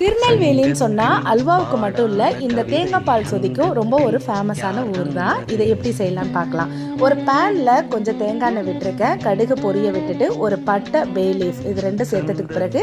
திருநெல்வேலின்னு சொன்னால் அல்வாவுக்கு மட்டும் இல்லை, இந்த தேங்காய் பால் சொதிக்கும் ரொம்ப ஒரு ஃபேமஸான ஊர் தான். இதை எப்படி செய்யலான்னு பார்க்கலாம். ஒரு பேனில் கொஞ்சம் தேங்காய் எண்ணெய் விட்டுருக்கேன், கடுகு பொரிய விட்டுட்டு ஒரு பட்டை பே லீஃப் இது ரெண்டும் சேர்த்ததுக்கு பிறகு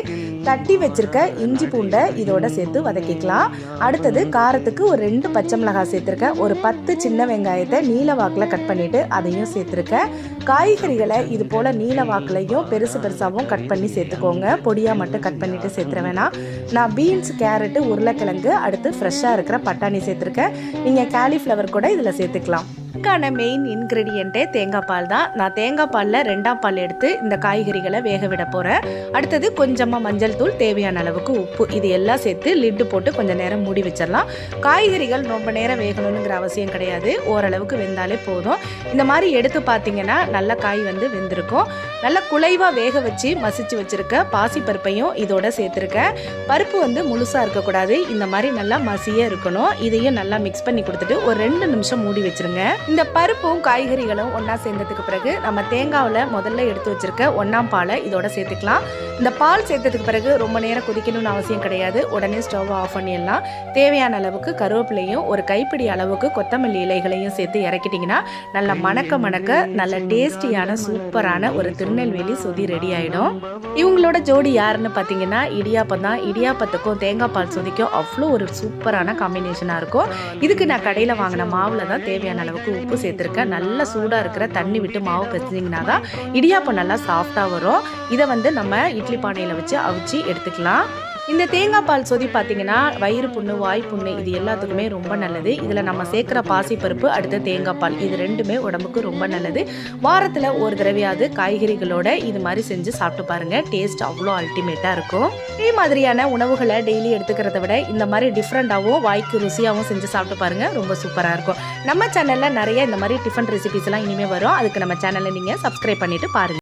தட்டி வச்சுருக்க இஞ்சி பூண்டை இதோட சேர்த்து வதக்கிக்கலாம். அடுத்தது காரத்துக்கு ஒரு 2 பச்சை மிளகாய் சேர்த்துருக்கேன், ஒரு 10 சின்ன வெங்காயத்தை நீல வாக்கில் கட் பண்ணிவிட்டு அதையும் சேர்த்துருக்கேன். காய்கறிகளை இது போல் நீல வாக்குலையும் பெருசு பெருசாகவும் கட் பண்ணி சேர்த்துக்கோங்க, பொடியாக மட்டும் கட் பண்ணிவிட்டு சேர்த்துற வேணாம். நான் பீன்ஸ், கேரட்டு, உருளைக்கிழங்கு, அடுத்து ஃப்ரெஷ்ஷாக இருக்கிற பட்டாணி சேர்த்துருக்கேன். நீங்கள் காலிஃப்ளவர் கூட இதில் சேர்த்துக்கலாம். இதுக்கான மெயின் இன்க்ரீடியண்ட்டே தேங்காய் பால் தான். நான் தேங்காய் பாலில் 2ஆம் பால் எடுத்து இந்த காய்கறிகளை வேக விட போகிறேன். அடுத்தது கொஞ்சமாக மஞ்சள் தூள், தேவையான அளவுக்கு உப்பு, இது எல்லாம் சேர்த்து லிட்டு போட்டு கொஞ்சம் நேரம் மூடி வச்சிடலாம். காய்கறிகள் ரொம்ப நேரம் வேகணுங்கிற அவசியம் கிடையாது, ஓரளவுக்கு வெந்தாலே போதும். இந்த மாதிரி எடுத்து பார்த்தீங்கன்னா நல்ல காய் வெந்திருக்கும். நல்லா குலைவாக வேக வச்சு மசிச்சு வச்சுருக்க பாசிப்பருப்பையும் இதோட சேர்த்துருக்கேன். பருப்பு முழுசாக இருக்கக்கூடாது, இந்த மாதிரி நல்லா மசியாக இருக்கணும். இதையும் நல்லா மிக்ஸ் பண்ணி கொடுத்துட்டு ஒரு 2 நிமிஷம் மூடி வச்சுருங்க. இந்த பருப்பும் காய்கறிகளும் ஒன்றா சேர்ந்ததுக்கு பிறகு நம்ம தேங்காவில் முதல்ல எடுத்து வச்சிருக்க 1ஆம் பாலை இதோட சேர்த்துக்கலாம். இந்த பால் சேர்த்ததுக்கு பிறகு ரொம்ப நேரம் கொதிக்கணும்னு அவசியம் கிடையாது, உடனே ஸ்டவ் ஆஃப் பண்ணிடலாம். தேவையான அளவுக்கு கருவேப்பிலையும் ஒரு கைப்பிடி அளவுக்கு கொத்தமல்லி இலைகளையும் சேர்த்து இறக்கிட்டிங்கன்னா நல்ல மணக்க நல்ல டேஸ்டியான சூப்பரான ஒரு திருநெல்வேலி சொதி ரெடி ஆகிடும். இவங்களோட ஜோடி யாருன்னு பார்த்தீங்கன்னா இடியாப்பம் தான். இடியாப்பத்துக்கும் தேங்காய் பால் சொதிக்கும் அவ்வளோ ஒரு சூப்பரான காம்பினேஷனாக இருக்கும். இதுக்கு நான் கடையில் வாங்கின மாவில் தான் தேவையான அளவுக்கு உப்பு சேர்த்துருக்கேன். நல்லா சூடாக இருக்கிற தண்ணி விட்டு மாவு பிசைஞ்சிங்கன்னா தான் இடியாப்பம் நல்லா சாஃப்டாக வரும். இதை நம்ம இட்லி பானையில் வச்சு அவிச்சு எடுத்துக்கலாம். இந்த தேங்காய் பால் சொதி பார்த்தீங்கன்னா வயிறு புண்ணு, வாய் புண்ணு, இது எல்லாத்துக்குமே ரொம்ப நல்லது. இதில் நம்ம சேர்க்குற பாசிப்பருப்பு, அடுத்த தேங்காய் பால், இது ரெண்டுமே உடம்புக்கு ரொம்ப நல்லது. வாரத்தில் ஒரு தடவையாவது காய்கறிகளோட இது மாதிரி செஞ்சு சாப்பிட்டு பாருங்கள், டேஸ்ட் அவ்வளோ அல்டிமேட்டாக இருக்கும். இதே மாதிரியான உணவுகளை டெய்லி எடுத்துக்கிறத விட இந்த மாதிரி டிஃப்ரெண்ட்டாகவும் வாய்க்கு ருசியாகவும் செஞ்சு சாப்பிட்டு பாருங்கள், ரொம்ப சூப்பராக இருக்கும். நம்ம சேனலில் நிறைய இந்த மாதிரி டிஃபன் ரெசிபிஸ் எல்லாம் இனிமேல் வரும். அதுக்கு நம்ம சேனலை நீங்கள் சப்ஸ்கிரைப் பண்ணிவிட்டு பாருங்கள்.